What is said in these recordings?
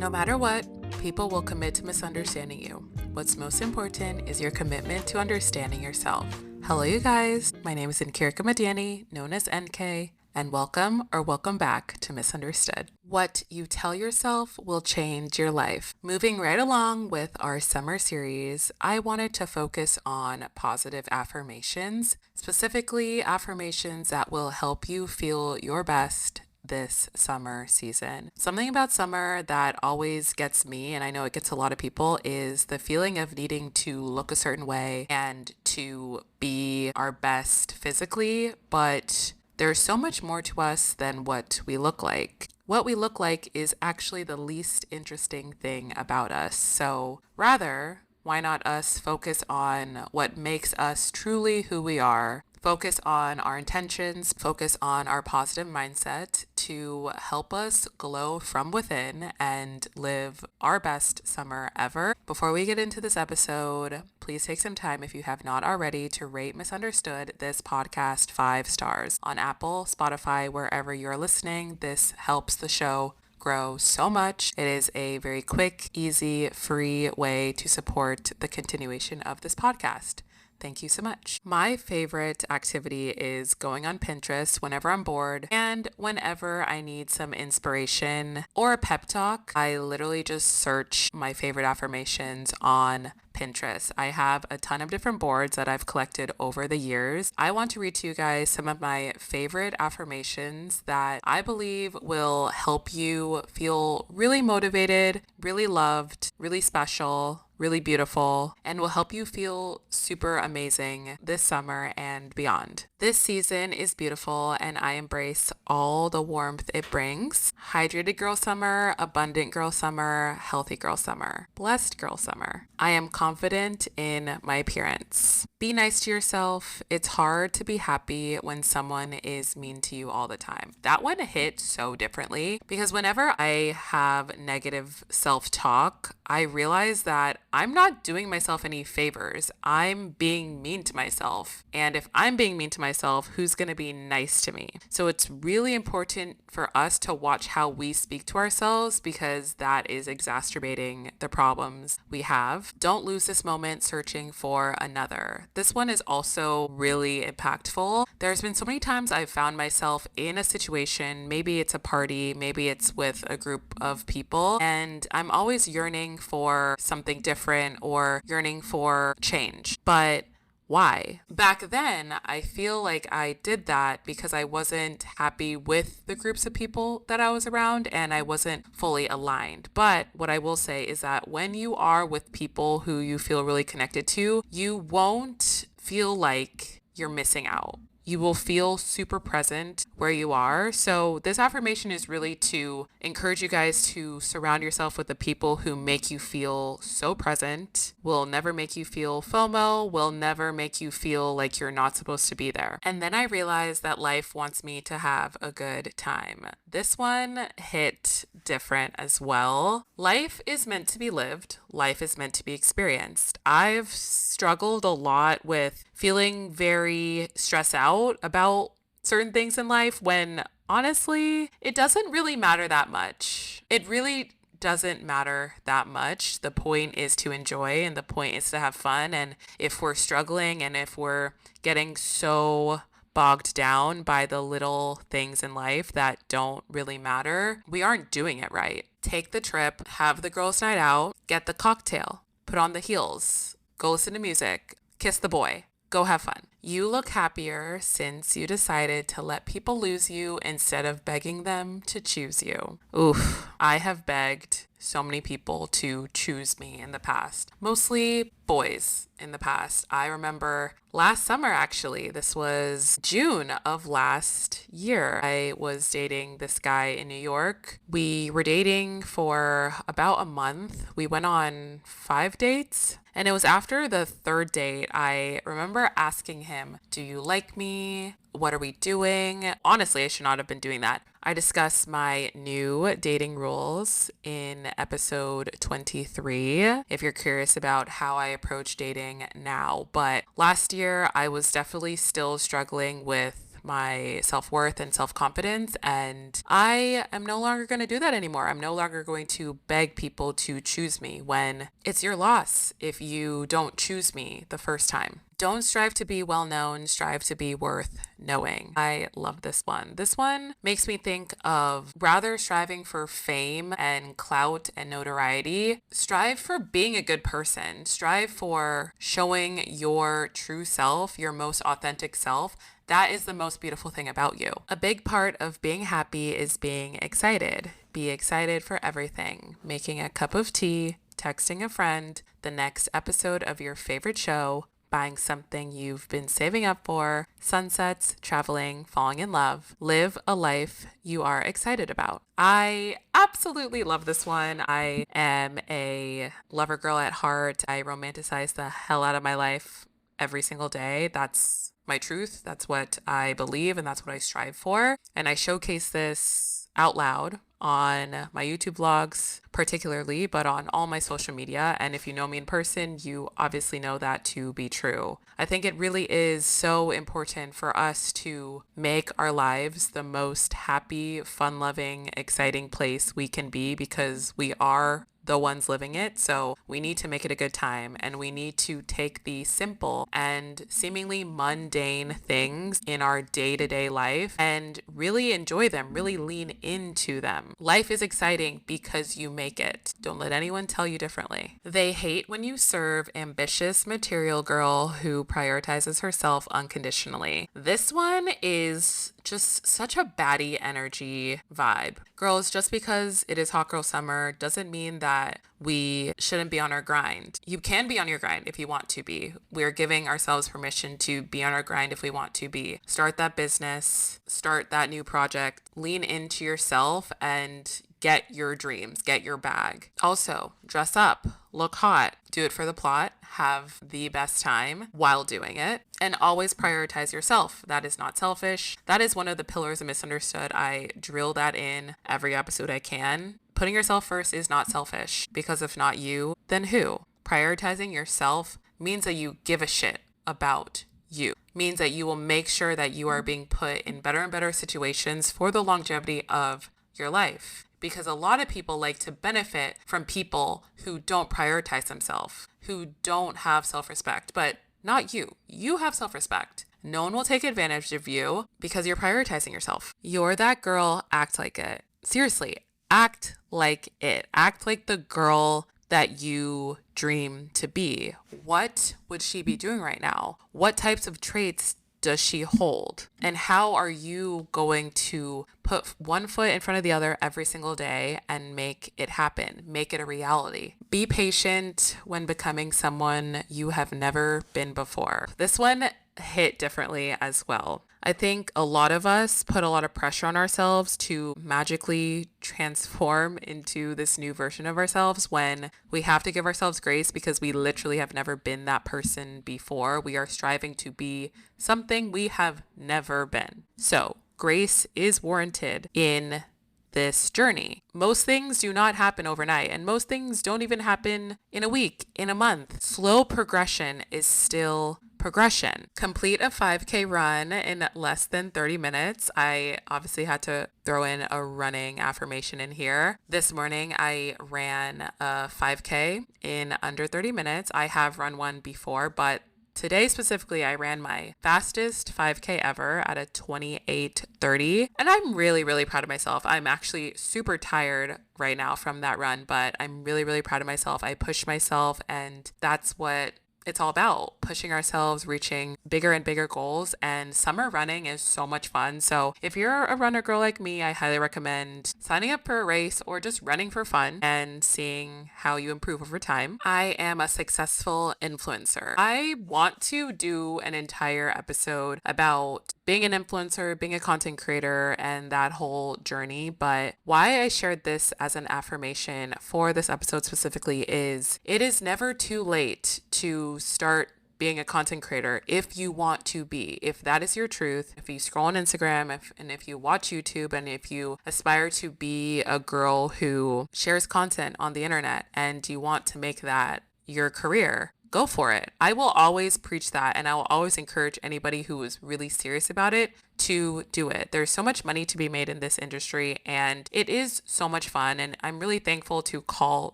No matter what, people will commit to misunderstanding you. What's most important is your commitment to understanding yourself. Hello, you guys. My name is Nkirika Madiani, known as NK, and welcome back to Misunderstood. What you tell yourself will change your life. Moving right along with our summer series, I wanted to focus on positive affirmations, specifically affirmations that will help you feel your best this summer season. Something about summer that always gets me, and I know it gets a lot of people, is the feeling of needing to look a certain way and to be our best physically, but there's so much more to us than what we look like. What we look like is actually the least interesting thing about us. So rather, why not us focus on what makes us truly who we are? Focus on our intentions, focus on our positive mindset to help us glow from within and live our best summer ever. Before we get into this episode, please take some time, if you have not already, to rate Misunderstood, this podcast, 5 stars on Apple, Spotify, wherever you're listening. This helps the show grow so much. It is a very quick, easy, free way to support the continuation of this podcast. Thank you so much. My favorite activity is going on Pinterest whenever I'm bored and whenever I need some inspiration or a pep talk. I literally just search my favorite affirmations on Pinterest. I have a ton of different boards that I've collected over the years. I want to read to you guys some of my favorite affirmations that I believe will help you feel really motivated, really loved, really special, really beautiful, and will help you feel super amazing this summer and beyond. This season is beautiful and I embrace all the warmth it brings. Hydrated girl summer, abundant girl summer, healthy girl summer, blessed girl summer. I am confident in my appearance. Be nice to yourself. It's hard to be happy when someone is mean to you all the time. That one hit so differently because whenever I have negative self-talk, I realize that I'm not doing myself any favors. I'm being mean to myself. And if I'm being mean to myself, who's going to be nice to me? So it's really important for us to watch how we speak to ourselves because that is exacerbating the problems we have. Don't lose this moment searching for another. This one is also really impactful. There's been so many times I've found myself in a situation, maybe it's a party, maybe it's with a group of people, and I'm always yearning for something different or yearning for change. But why? Back then, I feel like I did that because I wasn't happy with the groups of people that I was around and I wasn't fully aligned. But what I will say is that when you are with people who you feel really connected to, you won't feel like you're missing out. You will feel super present where you are. So this affirmation is really to encourage you guys to surround yourself with the people who make you feel so present, will never make you feel FOMO, will never make you feel like you're not supposed to be there. And then I realized that life wants me to have a good time. This one hit different as well. Life is meant to be lived. Life is meant to be experienced. I've struggled a lot with feeling very stressed out about certain things in life when honestly, it doesn't really matter that much. It really doesn't matter that much. The point is to enjoy and the point is to have fun. And if we're struggling and if we're getting so bogged down by the little things in life that don't really matter, we aren't doing it right. Take the trip, have the girls' night out, get the cocktail, put on the heels, go listen to music, kiss the boy, go have fun. You look happier since you decided to let people lose you instead of begging them to choose you. Oof, I have begged so many people to choose me in the past, mostly boys in the past. I remember last summer, actually, this was June of last year. I was dating this guy in New York. We were dating for about a month. We went on 5 dates. And it was after the 3rd date, I remember asking him, "Do you like me? What are we doing?" Honestly, I should not have been doing that. I discussed my new dating rules in episode 23, if you're curious about how I approach dating now. But last year, I was definitely still struggling with my self-worth and self-confidence. And I am no longer going to do that anymore. I'm no longer going to beg people to choose me when it's your loss if you don't choose me the first time. Don't strive to be well known, strive to be worth knowing. I love this one. This one makes me think of rather striving for fame and clout and notoriety, strive for being a good person, strive for showing your true self, your most authentic self. That is the most beautiful thing about you. A big part of being happy is being excited. Be excited for everything. Making a cup of tea, texting a friend, the next episode of your favorite show, buying something you've been saving up for, sunsets, traveling, falling in love. Live a life you are excited about. I absolutely love this one. I am a lover girl at heart. I romanticize the hell out of my life every single day. That's my truth. That's what I believe, and that's what I strive for. And I showcase this out loud on my YouTube vlogs particularly, but on all my social media. And if you know me in person, you obviously know that to be true. I think it really is so important for us to make our lives the most happy, fun-loving, exciting place we can be, because we are the ones living it. So we need to make it a good time, and we need to take the simple and seemingly mundane things in our day-to-day life and really enjoy them, really lean into them. Life is exciting because you make it. Don't let anyone tell you differently. They hate when you serve ambitious material girl who prioritizes herself unconditionally. This one is just such a baddie energy vibe. Girls, just because it is hot girl summer doesn't mean that we shouldn't be on our grind. You can be on your grind if you want to be. We're giving ourselves permission to be on our grind if we want to be. Start that business, start that new project, lean into yourself and get your dreams, get your bag. Also, dress up, look hot, do it for the plot, have the best time while doing it, and always prioritize yourself. That is not selfish. That is one of the pillars of Misunderstood. I drill that in every episode I can. Putting yourself first is not selfish, because if not you, then who? Prioritizing yourself means that you give a shit about you. Means that you will make sure that you are being put in better and better situations for the longevity of your life. Because a lot of people like to benefit from people who don't prioritize themselves, who don't have self-respect, but not you. You have self-respect. No one will take advantage of you because you're prioritizing yourself. You're that girl, act like it. Seriously, act like it. Act like the girl that you dream to be. What would she be doing right now? What types of traits does she hold? And how are you going to put one foot in front of the other every single day and make it happen, make it a reality? Be patient when becoming someone you have never been before. This one hit differently as well. I think a lot of us put a lot of pressure on ourselves to magically transform into this new version of ourselves when we have to give ourselves grace because we literally have never been that person before. We are striving to be something we have never been. So grace is warranted in this journey. Most things do not happen overnight, and most things don't even happen in a week, in a month. Slow progression is still progression. Complete a 5K run in less than 30 minutes. I obviously had to throw in a running affirmation in here. This morning, I ran a 5K in under 30 minutes. I have run one before, but today specifically, I ran my fastest 5K ever at a 28:30, and I'm really, really proud of myself. I'm actually super tired right now from that run, but I'm really, really proud of myself. I pushed myself, and that's what it's all about, pushing ourselves, reaching bigger and bigger goals. And summer running is so much fun. So if you're a runner girl like me, I highly recommend signing up for a race or just running for fun and seeing how you improve over time. I am a successful influencer. I want to do an entire episode about being an influencer, being a content creator, and that whole journey. But why I shared this as an affirmation for this episode specifically is it is never too late to start being a content creator if you want to be. If that is your truth, if you scroll on Instagram, if you watch YouTube, and if you aspire to be a girl who shares content on the internet and you want to make that your career, go for it. I will always preach that, and I will always encourage anybody who is really serious about it to do it. There's so much money to be made in this industry, and it is so much fun, and I'm really thankful to call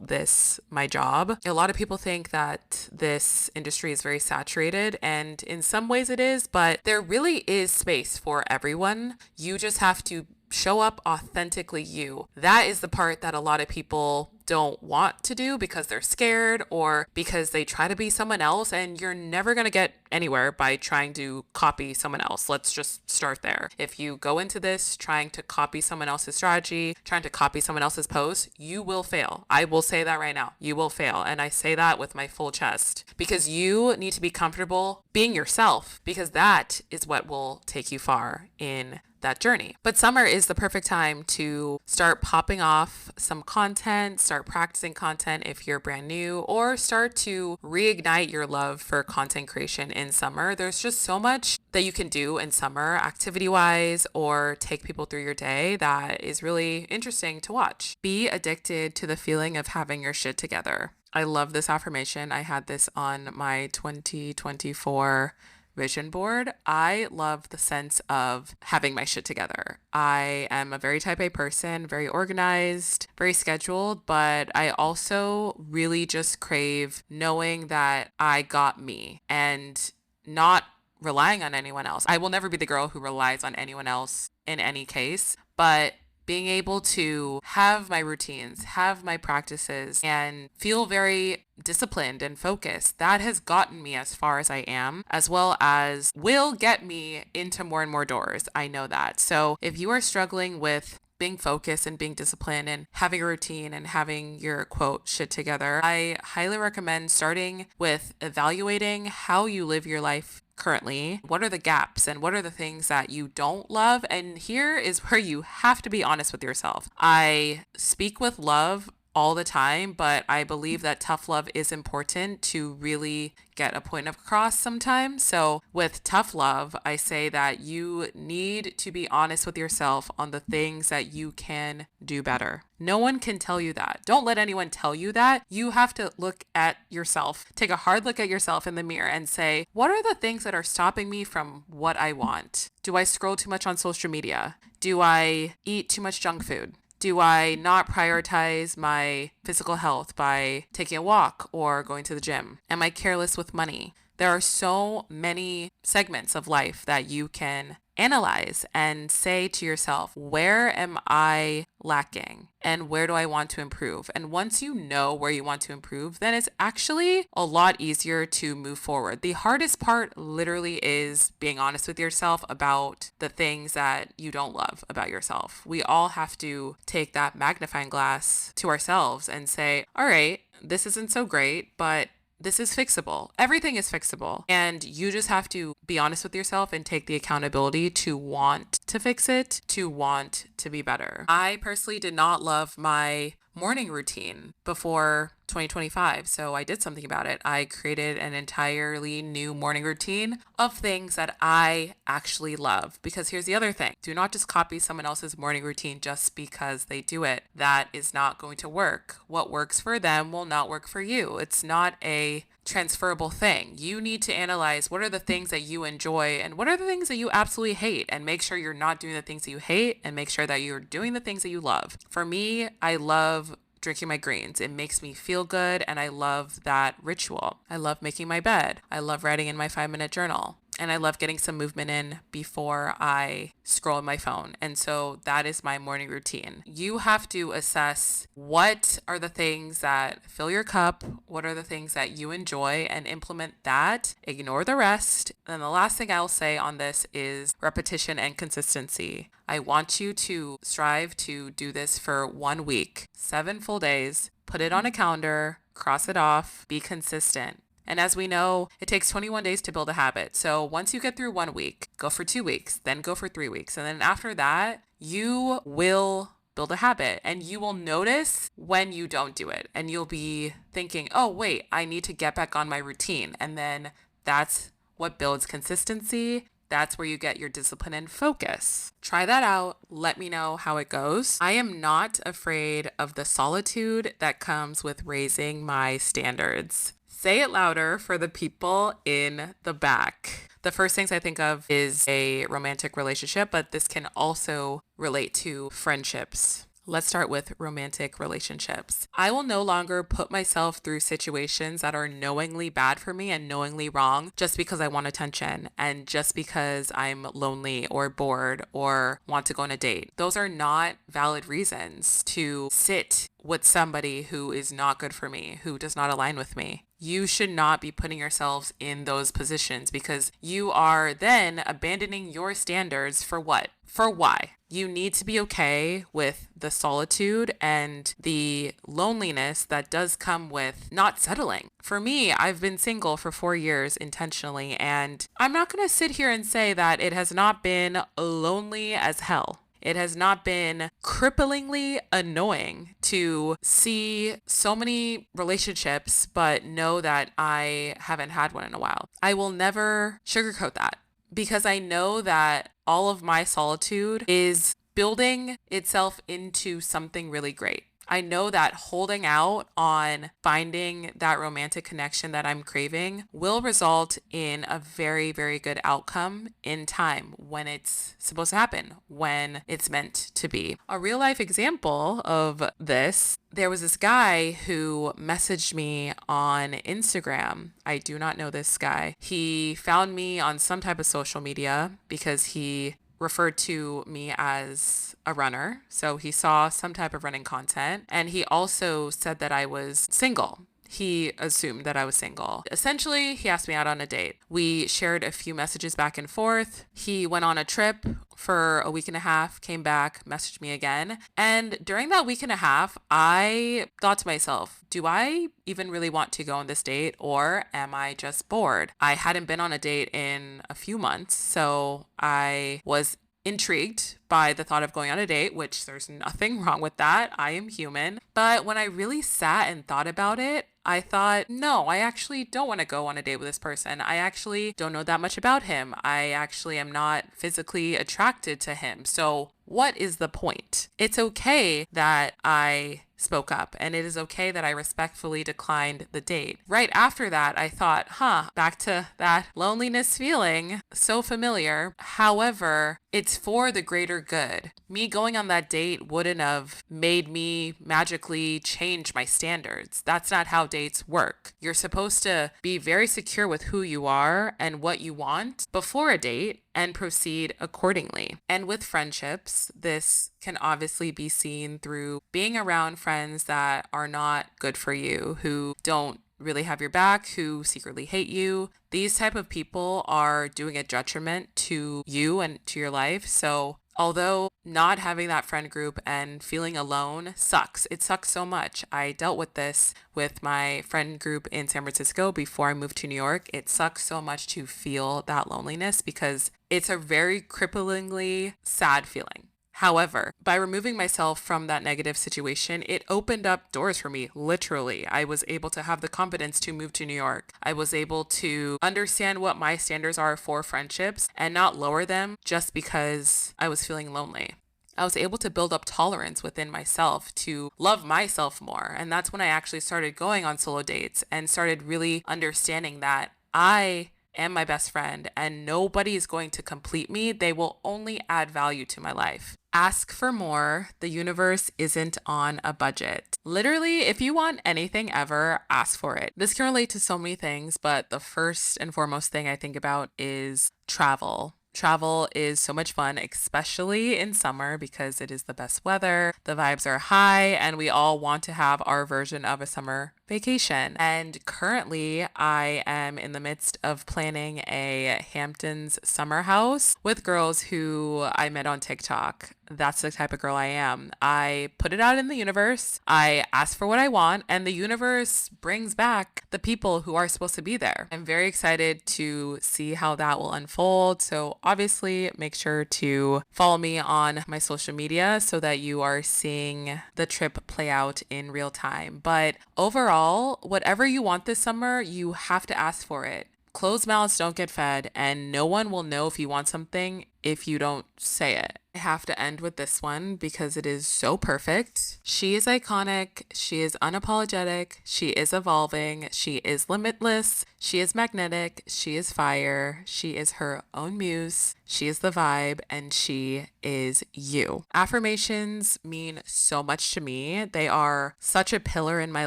this my job. A lot of people think that this industry is very saturated, and in some ways it is, but there really is space for everyone. You just have to show up authentically you. That is the part that a lot of people don't want to do because they're scared or because they try to be someone else, and you're never going to get anywhere by trying to copy someone else. Let's just start there. If you go into this trying to copy someone else's strategy, trying to copy someone else's post, you will fail. I will say that right now. You will fail. And I say that with my full chest because you need to be comfortable being yourself, because that is what will take you far in that journey. But summer is the perfect time to start popping off some content, start practicing content if you're brand new, or start to reignite your love for content creation in summer. There's just so much that you can do in summer, activity wise, or take people through your day that is really interesting to watch. Be addicted to the feeling of having your shit together. I love this affirmation. I had this on my 2024 vision board. I love the sense of having my shit together. I am a very type A person, very organized, very scheduled, but I also really just crave knowing that I got me and not relying on anyone else. I will never be the girl who relies on anyone else in any case, but being able to have my routines, have my practices, and feel very disciplined and focused, that has gotten me as far as I am, as well as will get me into more and more doors. I know that. So if you are struggling with being focused and being disciplined and having a routine and having your quote shit together, I highly recommend starting with evaluating how you live your life currently. What are the gaps and what are the things that you don't love? And here is where you have to be honest with yourself. I speak with love all the time, but I believe that tough love is important to really get a point across sometimes. So with tough love, I say that you need to be honest with yourself on the things that you can do better. No one can tell you that. Don't let anyone tell you that. You have to look at yourself, take a hard look at yourself in the mirror and say, what are the things that are stopping me from what I want? Do I scroll too much on social media? Do I eat too much junk food? Do I not prioritize my physical health by taking a walk or going to the gym? Am I careless with money? There are so many segments of life that you can analyze and say to yourself, where am I lacking and where do I want to improve? And once you know where you want to improve, then it's actually a lot easier to move forward. The hardest part literally is being honest with yourself about the things that you don't love about yourself. We all have to take that magnifying glass to ourselves and say, all right, this isn't so great, but this is fixable. Everything is fixable. And you just have to be honest with yourself and take the accountability to want to fix it, to want to be better. I personally did not love my morning routine before 2025. So I did something about it. I created an entirely new morning routine of things that I actually love. Because here's the other thing. Do not just copy someone else's morning routine just because they do it. That is not going to work. What works for them will not work for you. It's not a transferable thing. You need to analyze what are the things that you enjoy and what are the things that you absolutely hate, and make sure you're not doing the things that you hate and make sure that you're doing the things that you love. For me, I love drinking my greens. It makes me feel good, and I love that ritual. I love making my bed. I love writing in my 5-minute journal. And I love getting some movement in before I scroll my phone. And so that is my morning routine. You have to assess what are the things that fill your cup, what are the things that you enjoy, and implement that. Ignore the rest. And the last thing I'll say on this is repetition and consistency. I want you to strive to do this for 1 week, 7 full days, put it on a calendar, cross it off, be consistent. And as we know, it takes 21 days to build a habit. So once you get through 1 week, go for 2 weeks, then go for 3 weeks. And then after that, you will build a habit and you will notice when you don't do it. And you'll be thinking, oh, wait, I need to get back on my routine. And then that's what builds consistency. That's where you get your discipline and focus. Try that out. Let me know how it goes. I am not afraid of the solitude that comes with raising my standards. Say it louder for the people in the back. The first things I think of is a romantic relationship, but this can also relate to friendships. Let's start with romantic relationships. I will no longer put myself through situations that are knowingly bad for me and knowingly wrong just because I want attention and just because I'm lonely or bored or want to go on a date. Those are not valid reasons to sit with somebody who is not good for me, who does not align with me. You should not be putting yourselves in those positions because you are then abandoning your standards for what? For why? You need to be okay with the solitude and the loneliness that does come with not settling. For me, I've been single for 4 years intentionally, and I'm not going to sit here and say that it has not been lonely as hell. It has not been cripplingly annoying to see so many relationships, but know that I haven't had one in a while. I will never sugarcoat that because I know that all of my solitude is building itself into something really great. I know that holding out on finding that romantic connection that I'm craving will result in a very, very good outcome in time when it's supposed to happen, when it's meant to be. A real life example of this, there was this guy who messaged me on Instagram. I do not know this guy. He found me on some type of social media because he referred to me as a runner. So he saw some type of running content, and he also said that I was single. He assumed that I was single. Essentially, he asked me out on a date. We shared a few messages back and forth. He went on a trip for a week and a half, came back, messaged me again. And during that week and a half, I thought to myself, do I even really want to go on this date, or am I just bored? I hadn't been on a date in a few months, so I was intrigued by the thought of going on a date, which there's nothing wrong with that. I am human. But when I really sat and thought about it, I thought, no, I actually don't want to go on a date with this person. I actually don't know that much about him. I actually am not physically attracted to him. So what is the point? It's okay that I spoke up, and it is okay that I respectfully declined the date. Right after that, I thought, back to that loneliness feeling, so familiar. However, it's for the greater good. Me going on that date wouldn't have made me magically change my standards. That's not how dates work. You're supposed to be very secure with who you are and what you want before a date and proceed accordingly. And with friendships, this can obviously be seen through being around friends that are not good for you, who don't really have your back, who secretly hate you. These type of people are doing a detriment to you and to your life. So although not having that friend group and feeling alone sucks, it sucks so much. I dealt with this with my friend group in San Francisco before I moved to New York. It sucks so much to feel that loneliness because it's a very cripplingly sad feeling. However, by removing myself from that negative situation, it opened up doors for me, literally. I was able to have the confidence to move to New York. I was able to understand what my standards are for friendships and not lower them just because I was feeling lonely. I was able to build up tolerance within myself to love myself more. And that's when I actually started going on solo dates and started really understanding that I am my best friend and nobody is going to complete me. They will only add value to my life. Ask for more. The universe isn't on a budget. Literally, if you want anything ever, ask for it. This can relate to so many things, but the first and foremost thing I think about is travel. Travel is so much fun, especially in summer because it is the best weather, the vibes are high, and we all want to have our version of a summer vacation. And currently, I am in the midst of planning a Hamptons summer house with girls who I met on TikTok. That's the type of girl I am. I put it out in the universe. I ask for what I want, and the universe brings back the people who are supposed to be there. I'm very excited to see how that will unfold. So obviously, make sure to follow me on my social media so that you are seeing the trip play out in real time. But overall, whatever you want this summer, you have to ask for it. Closed mouths don't get fed, and no one will know if you want something if you don't say it. I have to end with this one because it is so perfect. She is iconic. She is unapologetic. She is evolving. She is limitless. She is magnetic. She is fire. She is her own muse. She is the vibe, and she is you. Affirmations mean so much to me. They are such a pillar in my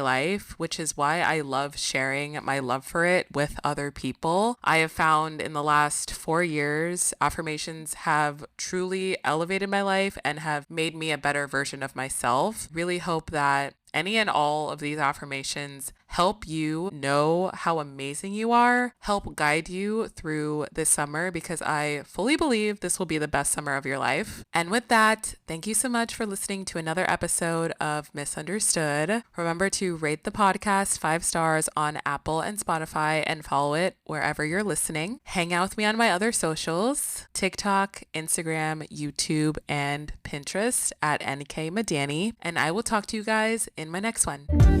life, which is why I love sharing my love for it with other people. I have found in the last 4 years, affirmations have truly elevated my life and have made me a better version of myself. Really hope that any and all of these affirmations help you know how amazing you are, help guide you through this summer, because I fully believe this will be the best summer of your life. And with that, thank you so much for listening to another episode of Misunderstood. Remember to rate the podcast 5 stars on Apple and Spotify and follow it wherever you're listening. Hang out with me on my other socials, TikTok, Instagram, YouTube, and Pinterest at NK Madani. And I will talk to you guys in my next one.